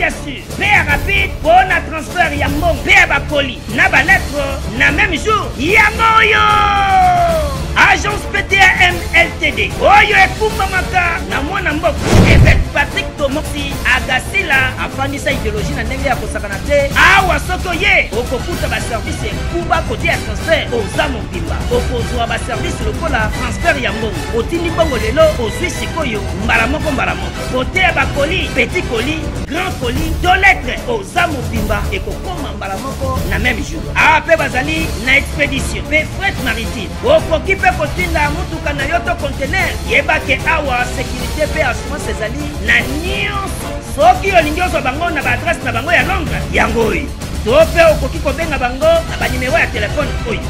bien sûr. Père rapide pour la transfert Yamon. Père Bakoli. Naba lettre. Na même jour. Yamoyo. Agence PTAM LTD. Oyo Ekumamaka. Na mwana mbok. Évêque Patrick Tomoksi. Agasila. Afandisa idéologie na ndenge ya kosakanate. Awa soko ye. Okokuta ba service kuba côté ya transfert. Oza mobimba. Okozwa ba service lokola transfert ya mbongo. Otindi bongo lelo. Ozwi sikoyo. Mbaramoko mbaramoko. Côté ya bakoli. Petit colis. Grand colis. 2 lettres. Oza mobimba. Ekokoma mbaramoko na même jour. Ape bazali na expédition. Pe fret maritime. Okoki pe kotinda mutuka na yoto conteneur. Yebake awa sécurité pe assurance ezali na nyonso. Soki olingi ozwa bango na ba adresse na bango ya Londres. Yango oyo. To pe okoki kobenga bango na ba numéro ya téléphone oyo.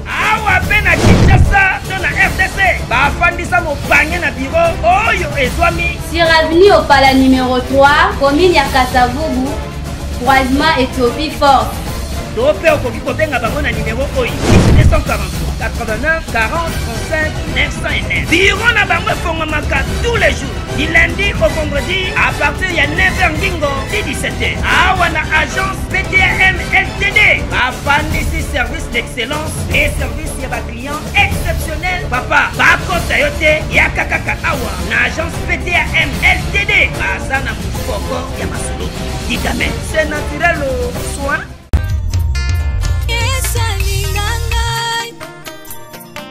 Awa pe na Kinshasa to na RDC. Ba fandisa mo panye na bureau oyo ezwami. Sur avenue Opala numéro 3, commune ya Kasavubu, croisement Éthiopie Force. Topé au Koki Kobenga bango na numéro oyo 243 89 40 35 909. Bureau na bango fongomaka tous les jours. Du lundi au vendredi à partir de 9h Ngingo 17h. Awa na agence PTAM LTD. Afandisi service d'excellence et service ya ba client exceptionnel. Papa, bakota yote ya kakaka awa na agence PTAM LTD. Bazana mufoko ya masolo. Dites-moi, c'est naturel au soin.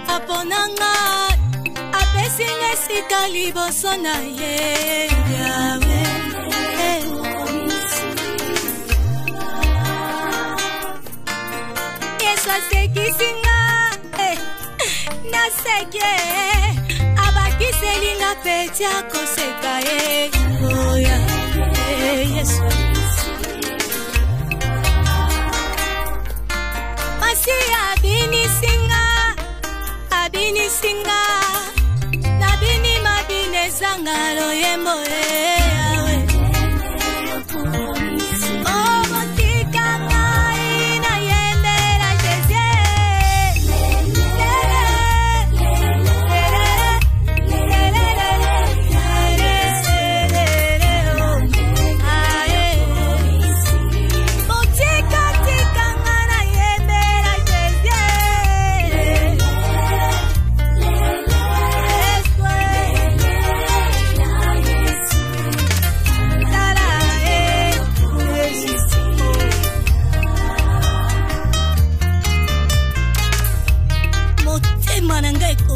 Aponanga apesinga sika liboso na ye yawe Yesu asekisinga naseke abakiselinga peti akoseka ye oya Yesu Masi abinisinga Abini singa, nabini mabine zangalo yembo yawe. Oh, motika ngai na yende la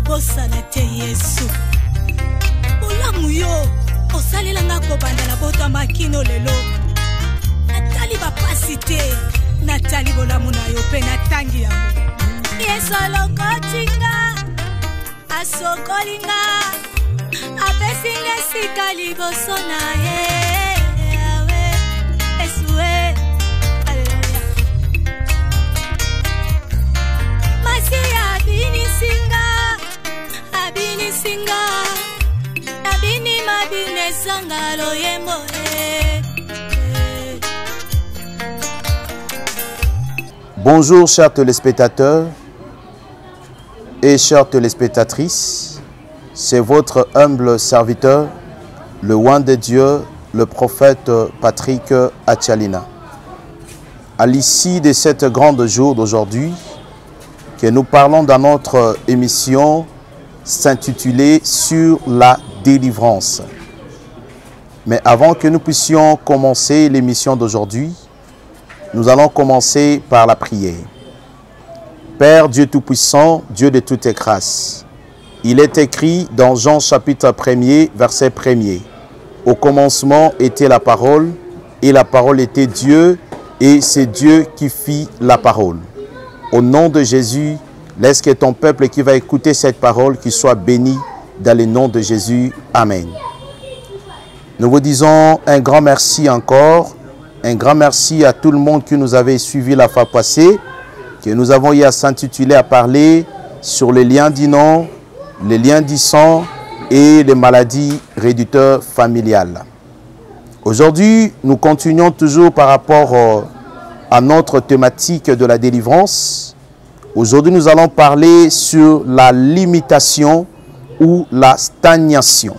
Osalete Yesu Olamu yo Osalela nga kobanda na boto makino lelo Natali bapasite Natali bolamu na yo pe natangi yango Yesu alokotinga Asokolinga Apesinga sika liboso na ye Esue Alleluia Masia bini singa Abini singa, abini mabine sangalo yembo. Bonjour chers téléspectateurs et chères téléspectatrices, c'est votre humble serviteur, le oint de Dieu, le prophète Patrick Achalina. À l'issue de cette grande jour d'aujourd'hui, que nous parlons dans notre émission s'intitulée sur la délivrance. Mais avant que nous puissions commencer l'émission d'aujourd'hui, nous allons commencer par la prière. Père Dieu Tout-Puissant, Dieu de toutes grâces, il est écrit dans Jean chapitre 1er, verset 1er. Au commencement était la parole, et la parole était Dieu, et c'est Dieu qui fit la parole. Au nom de Jésus, laisse que ton peuple qui va écouter cette parole qui soit béni dans le nom de Jésus. Amen. Nous vous disons un grand merci encore. Un grand merci à tout le monde qui nous avait suivi la fois passée. Que nous avons eu à s'intituler à parler sur les liens du nom, les liens du sang et les maladies réducteurs familiales. Aujourd'hui, nous continuons toujours par rapport à notre thématique de la délivrance. Aujourd'hui, nous allons parler sur la limitation ou la stagnation.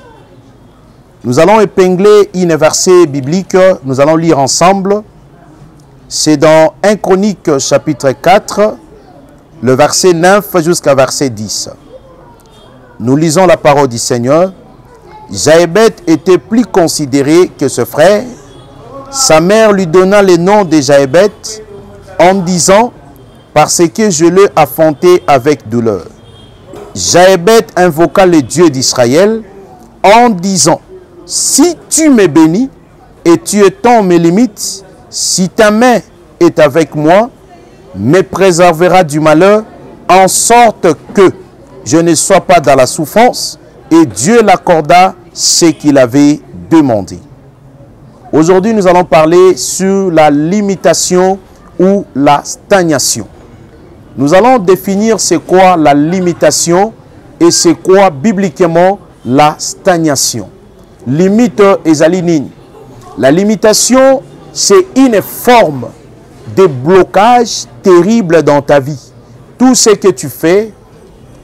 Nous allons épingler un verset biblique, nous allons lire ensemble. C'est dans 1 Chronique chapitre 4, le verset 9 jusqu'à verset 10. Nous lisons la parole du Seigneur. Jaébet était plus considéré que ce frère. Sa mère lui donna le nom de Jaébet en disant « Parce que je l'ai affronté avec douleur ». Jaébet invoqua le Dieu d'Israël en disant « Si tu me bénis et tu étends mes limites, si ta main est avec moi, me préservera du malheur, en sorte que je ne sois pas dans la souffrance. » Et Dieu l'accorda ce qu'il avait demandé. Aujourd'hui, nous allons parler sur la limitation ou la stagnation. Nous allons définir c'est quoi la limitation et c'est quoi bibliquement la stagnation. Limite ezali nini. La limitation, c'est une forme de blocage terrible dans ta vie. Tout ce que tu fais,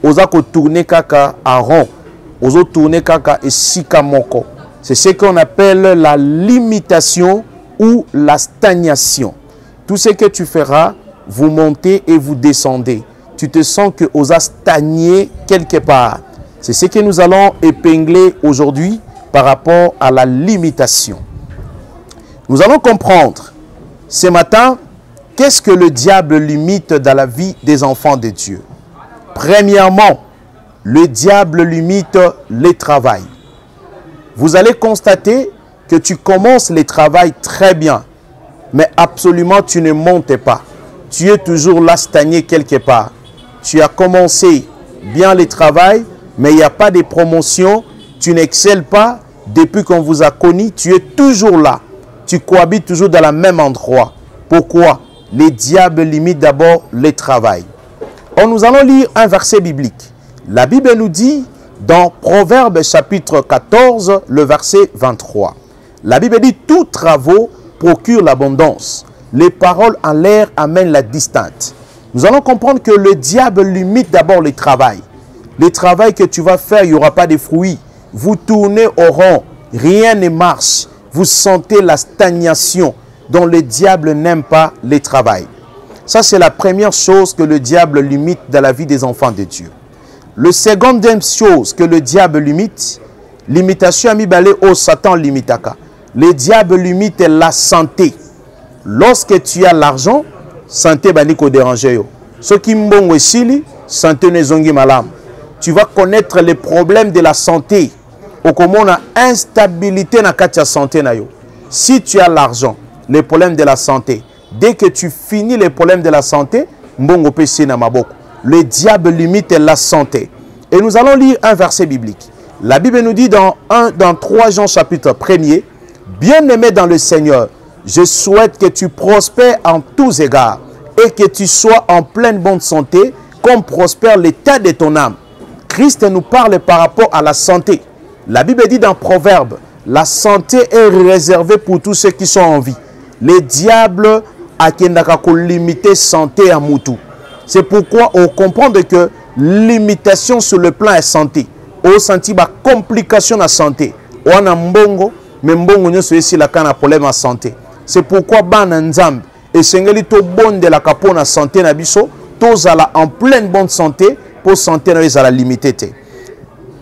oza ko tourner kaka à rond, oza tourner kaka esika moko. C'est ce qu'on appelle la limitation ou la stagnation. Tout ce que tu feras, vous montez et vous descendez. Tu te sens que vous avez stagné quelque part. C'est ce que nous allons épingler aujourd'hui par rapport à la limitation. Nous allons comprendre ce matin qu'est-ce que le diable limite dans la vie des enfants de Dieu. Premièrement, le diable limite le travail. Vous allez constater que tu commences le travail très bien, mais absolument tu ne montes pas. Tu es toujours là stagné quelque part. Tu as commencé bien le travail, mais il n'y a pas de promotion. Tu n'excelles pas. Depuis qu'on vous a connu, tu es toujours là. Tu cohabites toujours dans le même endroit. Pourquoi? Les diables limitent d'abord le travail. Or, nous allons lire un verset biblique. La Bible nous dit dans Proverbes chapitre 14, le verset 23. La Bible dit « Tous travaux procurent l'abondance. Les paroles en l'air amènent la distance. » Nous allons comprendre que le diable limite d'abord le travail. Le travail que tu vas faire, il n'y aura pas de fruits. Vous tournez au rond, rien ne marche. Vous sentez la stagnation dont le diable n'aime pas le travail. Ça, c'est la première chose que le diable limite dans la vie des enfants de Dieu. Le seconde chose que le diable limite, limitation amibale au Satan limitaka. Le diable limite la santé. Lorsque tu as l'argent, santé baniko déranger yo. Ce qui mbongo esili, santé nezongi malam. Tu vas connaître les problèmes de la santé. Au comment on a instabilité na katia santé na yo. Si tu as l'argent, les problèmes de la santé, dès que tu finis les problèmes de la santé, mbongo pesi na maboko. Le diable limite la santé. Et nous allons lire un verset biblique. La Bible nous dit dans 3 Jean chapitre 1er, « Bien-aimé dans le Seigneur, je souhaite que tu prospères en tous égards et que tu sois en pleine bonne santé, comme prospère l'état de ton âme. » Christ nous parle par rapport à la santé. La Bible dit dans Proverbe, « La santé est réservée pour tous ceux qui sont en vie. » Les diables a limité santé à moutou. C'est pourquoi on comprend que limitation sur le plan de santé. On senti ba complication à santé. On a mbongo, mais mbongo nyo soyesi la kana problème à santé. C'est pourquoi bana nzambe et sengeli to bonne de la capona santé na biso, tozala en pleine bonne santé pour santé na la limité.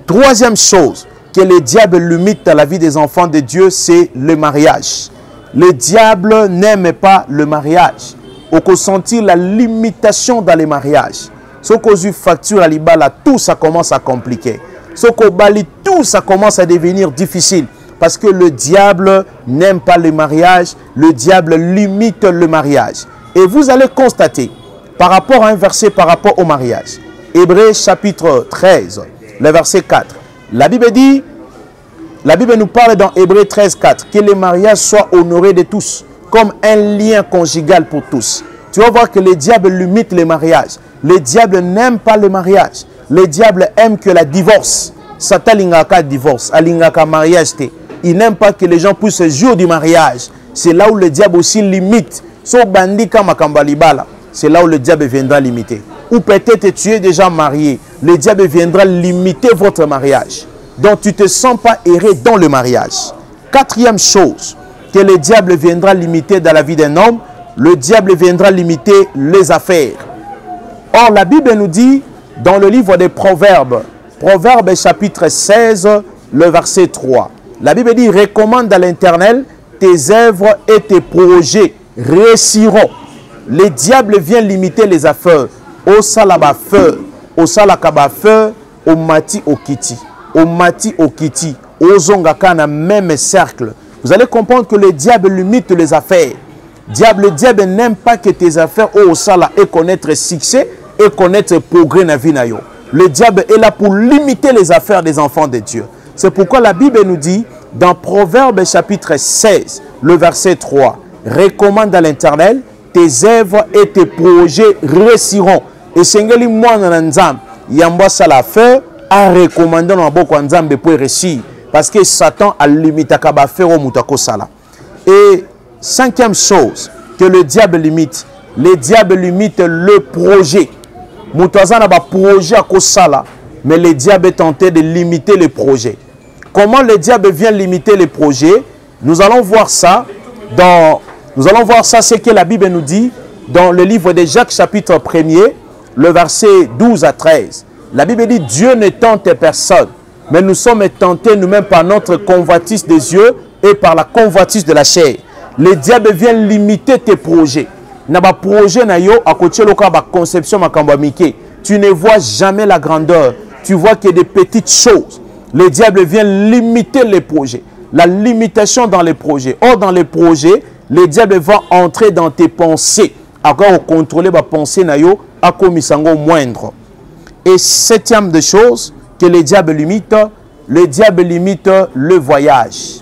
Troisième chose que le diable limite dans la vie des enfants de Dieu, c'est le mariage. Le diable n'aime pas le mariage. On peut sentir la limitation dans les mariages. Ce qu'on facture à l'ibala, tout ça commence à compliquer. Ce qu'on bali, tout ça commence à devenir difficile. Parce que le diable n'aime pas le mariage. Le diable limite le mariage. Et vous allez constater, par rapport à un verset par rapport au mariage. Hébreux chapitre 13, le verset 4. La Bible dit, la Bible nous parle dans Hébreux 13, 4, que le mariage soit honoré de tous, comme un lien conjugal pour tous. Tu vas voir que le diable limite le mariage. Le diable n'aime pas le mariage. Le diable aime que la divorce. Satan lingaka divorce, alingaka mariage. Il n'aime pas que les gens puissent se jouer du mariage. C'est là où le diable aussi limite. So bandika makambalibala. C'est là où le diable viendra limiter. ou peut-être tu es déjà marié, le diable viendra limiter votre mariage. Donc tu ne te sens pas erré dans le mariage. Quatrième chose que le diable viendra limiter dans la vie d'un homme, le diable viendra limiter les affaires. Or, la Bible nous dit dans le livre des Proverbes, Proverbes chapitre 16, le verset 3. La Bible dit, recommande à l'Éternel tes œuvres et tes projets réussiront. Le diable vient limiter les affaires. Au salaba feu, au salakaba feu, au mati au kiti, au mati au kiti, au zongaka na même cercle. Vous allez comprendre que le diable limite les affaires. Le diable n'aime pas que tes affaires au sala et connaître succès et connaître progrès dans la vie. Le diable est là pour limiter les affaires des enfants de Dieu. C'est pourquoi la Bible nous dit dans Proverbes chapitre 16, le verset 3, recommande à l'Éternel tes œuvres et tes projets réussiront. Et Sengeli moi nanzam yamba sala faire à recommander dans beaucoup nzambe pour réussir parce que Satan a limité kaba faire au mutako sala. Et cinquième chose que le diable limite le projet. Moutaza n'a pas projet à Kosala, mais le diable est tenté de limiter le projet. Comment le diable vient limiter les projets? Nous allons voir ça ce que la Bible nous dit dans le livre de Jacques chapitre 1er, le verset 12 à 13. La Bible dit Dieu ne tente personne, mais nous sommes tentés nous-mêmes par notre convoitise des yeux et par la convoitise de la chair. Le diable vient limiter tes projets. Na ba projet na yo à côté loka ba conception makambamike. Tu ne vois jamais la grandeur. Tu vois qu'il y a des petites choses. Le diable vient limiter les projets. La limitation dans les projets. Or dans les projets, le diable va entrer dans tes pensées. Encore contrôler ba pensée na yo à komisango moindre. Et septième de choses que le diable limite le voyage.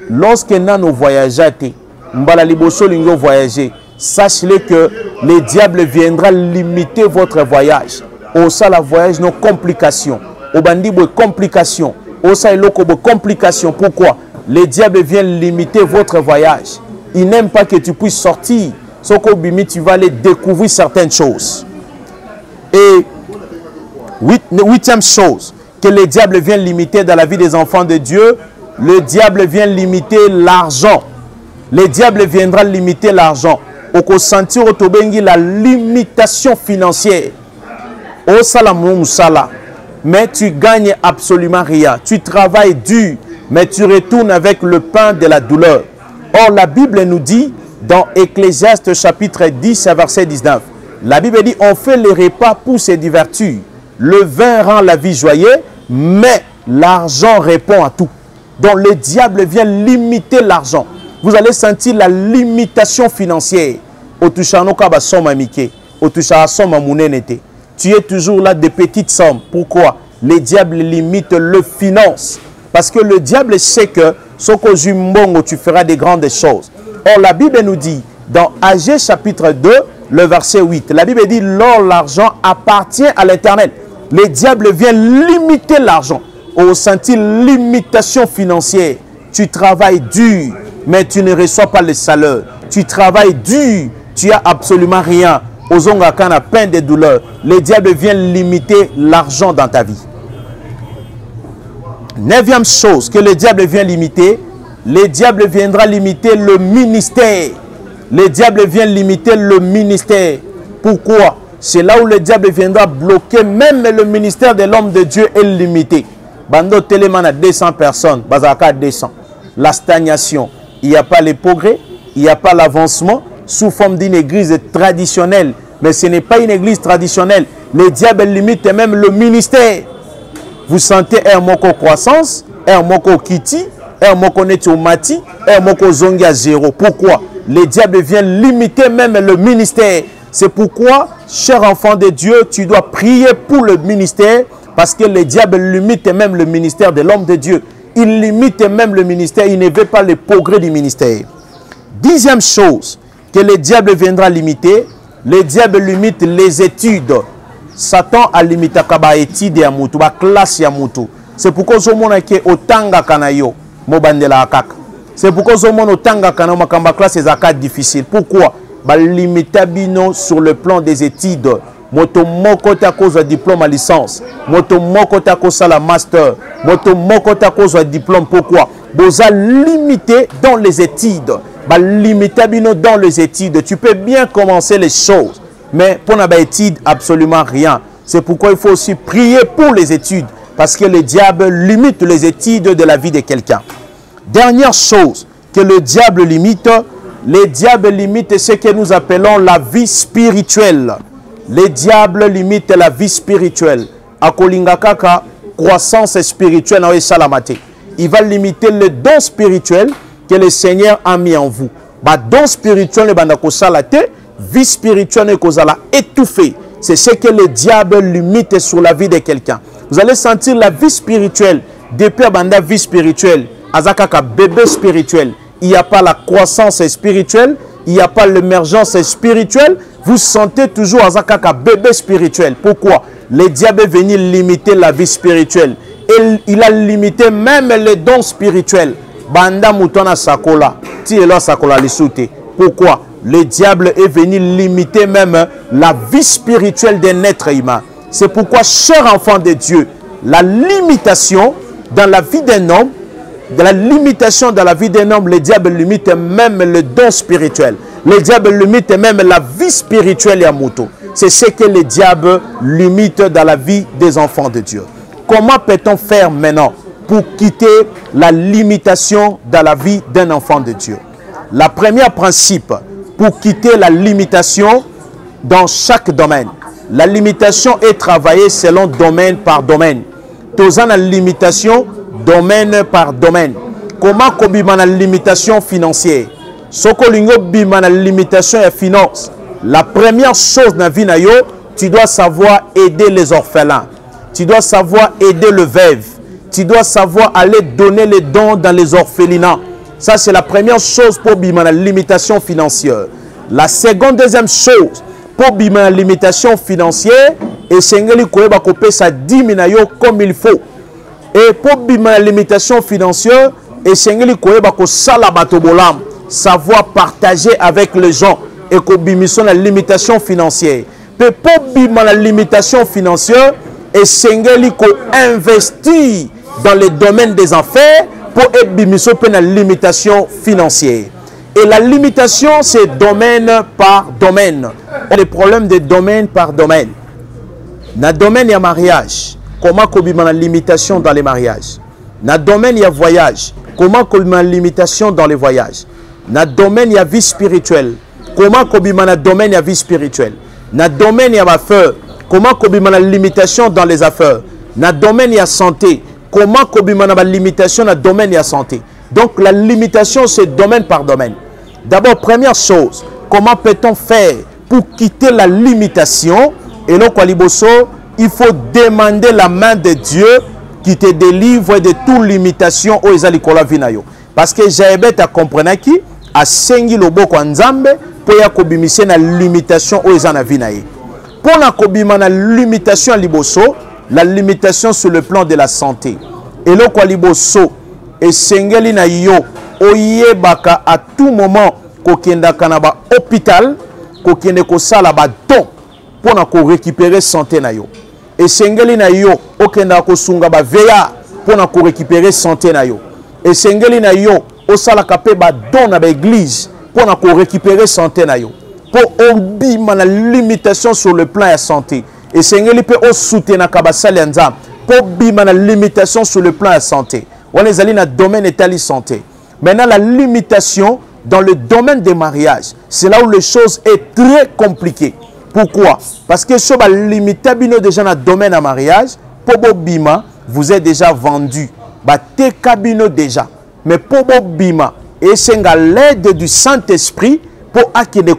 Lorsque nous voyageons, sachez que le diable viendra limiter votre voyage. Au ça la voyage nos complications. Au bandi complications. Au ça complications. Pourquoi? Le diable vient limiter votre voyage. Il n'aime pas que tu puisses sortir. Sauf qu'au bimi tu vas aller découvrir certaines choses. Et huitième chose que le diable vient limiter dans la vie des enfants de Dieu, le diable vient limiter l'argent. Le diable viendra limiter l'argent. Au sentir la limitation financière. Au salamon sala. Mais tu gagnes absolument rien. Tu travailles dur, mais tu retournes avec le pain de la douleur. Or, la Bible nous dit dans Ecclésiaste chapitre 10, verset 19. La Bible dit, on fait les repas pour se divertir. Le vin rend la vie joyeuse, mais l'argent répond à tout. Donc le diable vient limiter l'argent. Vous allez sentir la limitation financière. Tu es toujours là de petites sommes. Pourquoi? Le diable limite le finance. Parce que le diable sait que tu feras des grandes choses. Or la Bible nous dit dans Agé chapitre 2, le verset 8. La Bible dit, lors l'argent appartient à l'Éternel. Le diable vient limiter l'argent. Au sentir limitation financière. Tu travailles dur, mais tu ne reçois pas le salaire. Tu travailles dur, tu n'as absolument rien. Aux ongakana, peine de douleur. Le diable vient limiter l'argent dans ta vie. Neuvième chose que le diable vient limiter, le diable viendra limiter le ministère. Le diable vient limiter le ministère. Pourquoi? C'est là où le diable viendra bloquer même le ministère de l'homme de Dieu est limité. Bando Téléman a 200 personnes, Bazaka 200. La stagnation, il n'y a pas les progrès, il n'y a pas l'avancement sous forme d'une église traditionnelle. Mais ce n'est pas une église traditionnelle. Le diable limite même le ministère. Vous sentez un moko croissance, un moko kiti, un moko netomati, un moko zongi à zéro. Pourquoi? Le diable vient limiter même le ministère. C'est pourquoi, cher enfant de Dieu, tu dois prier pour le ministère. Parce que le diable limite même le ministère de l'homme de Dieu. Il limite même le ministère. Il ne veut pas le progrès du ministère. Dixième chose que le diable viendra limiter. Le diable limite les études. Satan a limité les études à Moutou, la classe à Moutou. C'est pourquoi je monde qui au tanga kanayo, mobandela akak. C'est pourquoi je monde au tanga kanayo, makamba classe est difficile. Pourquoi? Limité bino sur le plan des études. moto moko ta cause diplôme à licence, moto moko ta cause la master, moto moko ta cause diplôme. Pourquoi? Boza limité dans les études, ba limité bino dans les études. Tu peux bien commencer les choses, mais pour n'avoir études absolument rien. C'est pourquoi il faut aussi prier pour les études, parce que le diable limite les études de la vie de quelqu'un. Dernière chose que le diable limite ce que nous appelons la vie spirituelle. Le diable limite la vie spirituelle. Akolinga kaka croissance spirituelle na salamate. Il va limiter le don spirituel que le Seigneur a mis en vous. Ba don spirituel banda ko salate, vie spirituelle ko zala étouffée. C'est ce que le diable limite sur la vie de quelqu'un. Vous allez sentir la vie spirituelle depuis banda vie spirituelle, azakaka bébé spirituel. Il n'y a pas la croissance spirituelle, il n'y a pas l'émergence spirituelle. Vous sentez toujours azakaka bébé spirituel. Pourquoi? Le diable est venu limiter la vie spirituelle. Et il a limité même les dons spirituels. Banda moutona sakola, tielo sakola lisute. Pourquoi? Le diable est venu limiter même la vie spirituelle d'un être humain. C'est pourquoi, chers enfants de Dieu, la limitation dans la vie d'un homme, le diable limite même le don spirituel. Le diable limite même la vie spirituelle et à moto. C'est ce que le diable limite dans la vie des enfants de Dieu. Comment peut-on faire maintenant pour quitter la limitation dans la vie d'un enfant de Dieu? La première principe pour quitter la limitation dans chaque domaine. La limitation est travaillée selon domaine par domaine. Tous la limitation domaine par domaine. Comment kobima la limitation financière? Sokolingo bima la limitation et finance. La première chose dans la vie na yo, tu dois savoir aider les orphelins. Tu dois savoir aider le veuve. Tu dois savoir aller donner les dons dans les orphelinats. Ça, c'est la première chose pour bima la limitation financière. La seconde, deuxième chose, pour bima la limitation financière, et sengeli koyeba kopé sa 10 minayo comme il faut. Et pour bima la limitation financière, et sengeli koyeba ko sala bato bolam, savoir partager avec les gens et ko bimison la limitation financière. Mais pour bima la limitation financière, et sengeli ko investir dans le domaine des affaires pour bimison la limitation financière. Et la limitation, c'est domaine par domaine. Les problèmes de domaine par domaine. Dans le domaine, il y a mariage. Comment qu'on a la limitation dans les mariages? Dans le domaine, il y a voyage. Comment qu'on a la limitation dans les voyages? Dans le domaine, il y a vie spirituelle. Comment qu'on a la domaine, il y a vie spirituelle. Dans le domaine, il y a affaires. Comment qu'on a la limitation dans les affaires? Dans le domaine, il y a santé. Comment qu'on a la limitation dans le domaine, il y a santé. Donc, la limitation, c'est domaine par domaine. D'abord, première chose, comment peut-on faire pour quitter la limitation? Et là, il faut demander la main de Dieu qui te délivre de toute limitation au Ezalikola Vinayo. Parce que Jaébet a compris qui a sengi le boko nzambe pour y akobimisa na limitation au Ezana Vinaye. Pour la kobima na limitation à liboso, la limitation sur le plan de la santé. Et là, quoi liboso et sengeli na yo oyebaka à tout moment kokenda kanaba hôpital kokende ko sala ba don pour na ko récupérer santé na yo. Et sengeli na yo okenda ko sunga ba veya pour na ko récupérer santé na yo. Et sengeli na yo osala kapé ba don na ba église pour na ko récupérer santé na yo. Pour obima na limitation sur le plan de santé. Et sengeli peut o soutenir ka ba salenza pour bima na limitation sur le plan de santé. On est allé dans le domaine de santé. Maintenant, la limitation dans le domaine des mariages, c'est là où les choses sont très compliquées. Pourquoi? Parce que si vous limitez déjà dans le domaine de mariage, pour Bobima, vous êtes déjà vendu. Te cabino déjà. Mais pour Bobima, et c'est l'aide du Saint-Esprit pour acquérir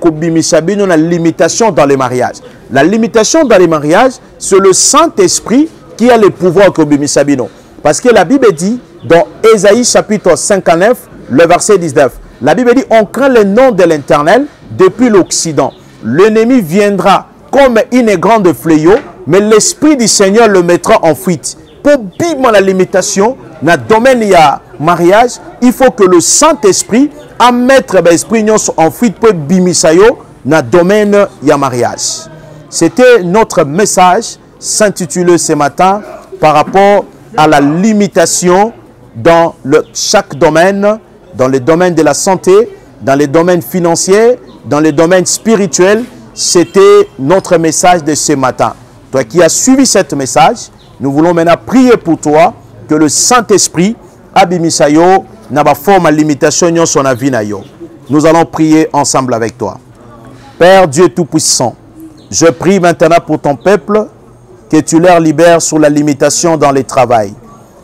la limitation dans les mariages. La limitation dans les mariages, c'est le Saint-Esprit qui a le pouvoir que Bimisabino. Parce que la Bible dit, dans Ésaïe chapitre 59, le verset 19, la Bible dit, on craint le nom de l'Éternel depuis l'Occident. L'ennemi viendra comme une grande fléau, mais l'Esprit du Seigneur le mettra en fuite. Pour bimmer la limitation, dans le domaine il y a mariage, il faut que le Saint-Esprit mette l'esprit en fuite pour bimmer ça dans le domaine il y a mariage. C'était notre message s'intitulé ce matin par rapport à la limitation dans chaque domaine, dans les domaines de la santé, dans les domaines financiers, dans les domaines spirituels. C'était notre message de ce matin. Toi qui as suivi ce message, nous voulons maintenant prier pour toi que le Saint-Esprit abimisa yo na ba forme limitation nyon son vie na yo. Nous allons prier ensemble avec toi. Père Dieu Tout-Puissant, je prie maintenant pour ton peuple que tu leur libères sur la limitation dans le travail.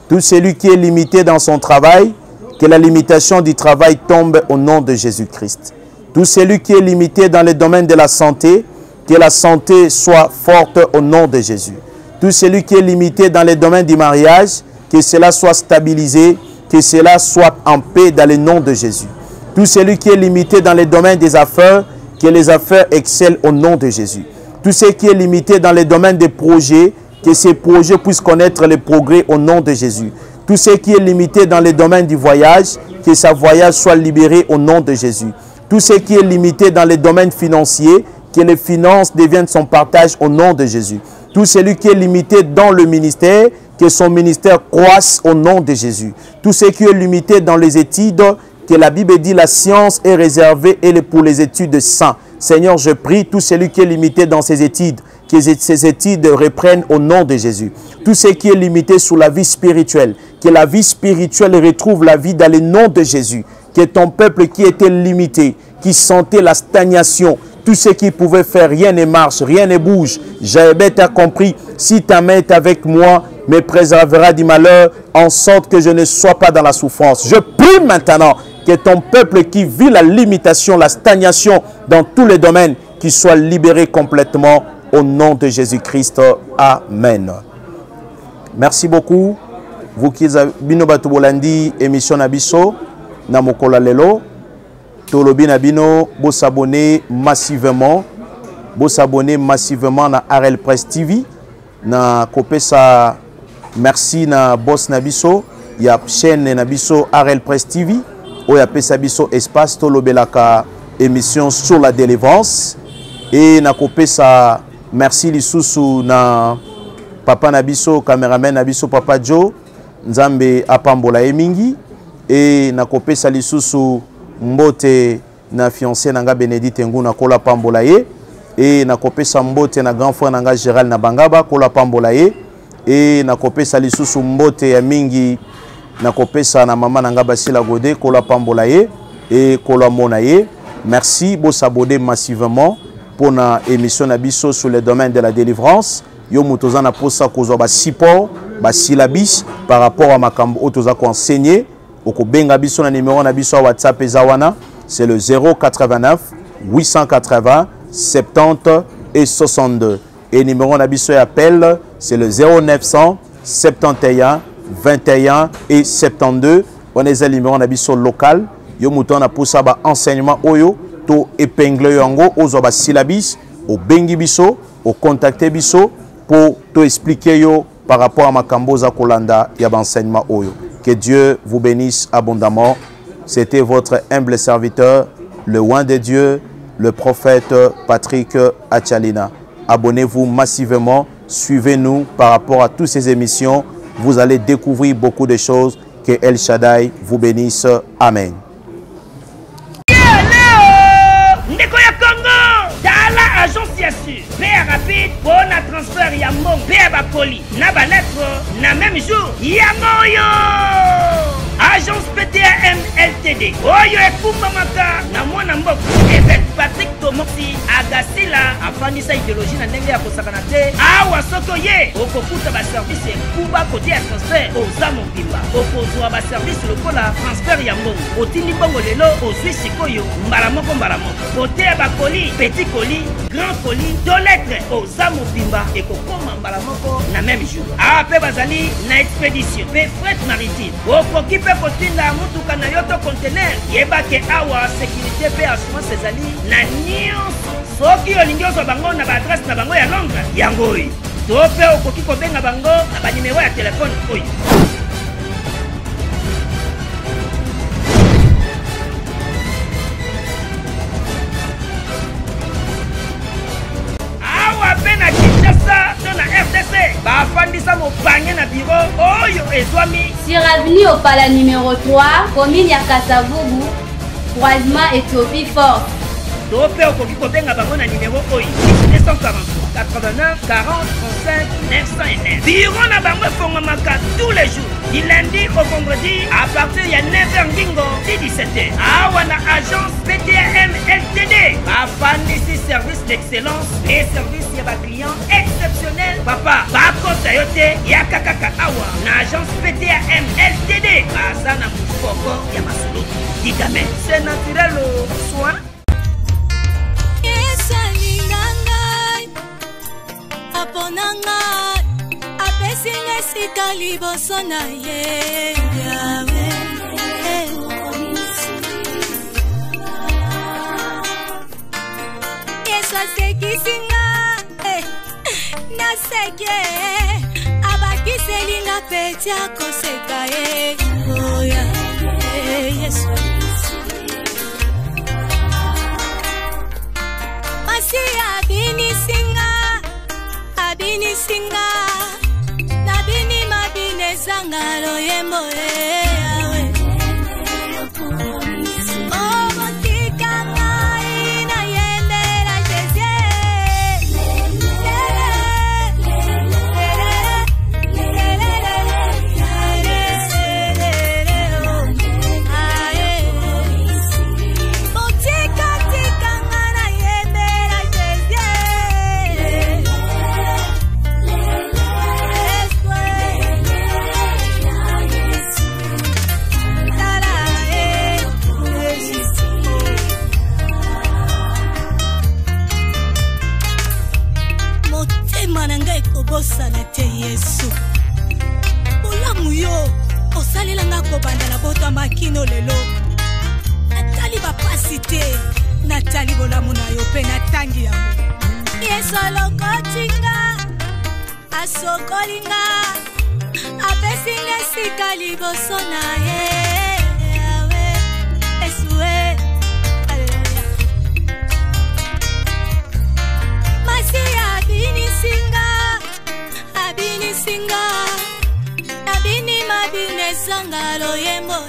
Tout celui qui est limité dans son travail, que la limitation du travail tombe au nom de Jésus-Christ. Tout celui qui est limité dans le domaine de la santé, que la santé soit forte au nom de Jésus. Tout celui qui est limité dans le domaine du mariage, que cela soit stabilisé, que cela soit en paix dans le nom de Jésus. Tout celui qui est limité dans le domaine des affaires, que les affaires excellent au nom de Jésus. Tout ce qui est limité dans le domaine des projets, que ces projets puissent connaître les progrès au nom de Jésus. Tout ce qui est limité dans le domaine du voyage, que sa voyage soit libéré au nom de Jésus. Tout ce qui est limité dans le domaine financier, que les finances deviennent son partage au nom de Jésus. Tout celui qui est limité dans le ministère, que son ministère croisse au nom de Jésus. Tout ce qui est limité dans les études, que la Bible dit la science est réservée pour les études saintes. Seigneur, je prie, tout celui qui est limité dans ses études, que ces études reprennent au nom de Jésus. Tout ce qui est limité sur la vie spirituelle, que la vie spirituelle retrouve la vie dans le nom de Jésus. Que ton peuple qui était limité, qui sentait la stagnation, tout ce qui pouvait faire, rien ne marche, rien ne bouge. J'avais compris, si ta main est avec moi, me préservera du malheur, en sorte que je ne sois pas dans la souffrance. Je prie maintenant que ton peuple qui vit la limitation, la stagnation dans tous les domaines, qu'il soit libéré complètement au nom de Jésus-Christ. Amen. Merci beaucoup. Vous qui avez bino batubolandi émission Nabiso, Namokola Lelo, Tolobi Nabino, vous s'abonnez massivement. Vous s'abonnez massivement à RL Press TV. Na kopesa merci na boss Nabiso. Il y a chaîne Nabiso RL Press TV. Où il y a Pesabiso espace Tolobelaka émission sur la délivrance. Et na kopesa merci lisusu na papa Nabiso, caméraman Nabiso Papa Joe. Nzambe apambola emingi. Et na kopesa lisusu mbote na fiancé nanga Benedite Nguna kola pambola ye. Et na kopesa mbote na grand frère nanga Gérald na Bangaba kola pambola ye. Et na kopesa lisusu mbote ya mingi na kopesa na mama nanga Basila Godé kola pambola ye et kola mona ye. Merci, bo s'abonner massivement pour na émission Nabiso sur le domaine de la délivrance. Yo mutoza na posa kozwa ba support, ba syllabus par rapport à makambo otoza ko enseigner. Oko benga biso na numéro na biso WhatsApp ezawana, c'est le 089 880 70 et 62. Et numéro na biso appel, c'est le 0900 71 21 et 72. On est le numéro na biso local. Yo muto na posa ba enseignement oyo to épingler yango ozo ba syllabus au bengi biso, au contacter biso pour te expliquer yo par rapport à makambo za kolanda ya ba enseignement oyo. Que Dieu vous bénisse abondamment. C'était votre humble serviteur, le oint de Dieu, le prophète Patrick Achalina. Abonnez-vous massivement, suivez-nous par rapport à toutes ces émissions. Vous allez découvrir beaucoup de choses. Que El Shaddai vous bénisse. Amen. Agence Yassu, paie rapide, bon à transfert Yamon, paie à poli, n'a pas lettre, n'a même jour, Yamoyo! Agence PTAM LTD, Oyo et Koumamaka, n'a moins un mot, évêque Patrick Tomoxi, Agasila, afin sa idéologie n'a n'engue à Kosakanate, Awa Sokoye, Okokuta ba service et Kuba côté à transfert, aux Zamon Bimba, Okozoa ba service le cola, transfert Yamon, au Tini Bongo Lelo, au Suisse Koyo, Mbaramoko Mbaramoko, côté à Bakoli, petit colis, grand colis, deux lettres aux Zamobimba et Kokoma Mbalamoko na même jour. Après Bazali, na expédition, pe fret maritime. Okoki pe kotinda mutuka na yoto conteneur. Yebake awa sécurité pe assurance ezali na nyonso. Soki olingi ozo bango na ba adresse na bango ya Londres. Yango oyo. To pe okoki kobenga bango na ba numéro ya téléphone oyo. Tobimisa mopanye na bureau oyo ezwami sur avenue Opala numéro 3, commune ya Kasavubu, croisement Éthiopie Force. Tope okoki kobenga bango na numéro oyo 243 89 40 35 909. Bureau na bango efongwamaka tous les jours du lundi au vendredi à partir ya 9h ngingo ti 17h. Awa na agence PTM LTD bafandisi service d'excellence et service ya baclient exceptionnel. Papa bakota yo te yaka kaka awa na agence PTM LTD baza na mufoko ya masulutu dikame c'est naturel au soin. Aponanga apesinga sika liboso na ye yawe Yesu asekisinga naseke abakiselinga peti akoseka ye oya Yesu Masia binisinga Abini singa Nabini mabine zangalo yembo yawe Oh motika ngai na yembera Jésus Motika tika na yembera Bosana te Yesu Olamu yo osalela nga kobanda na boto makino lelo Natali bapasi te Natali bolamu na yo pe natangi yango Yesu alokotinga asokolinga apesinga sika liboso na ye Yawe Yesu Haleluya Masia binisinga Abini singa Abini mabine sangalo yembo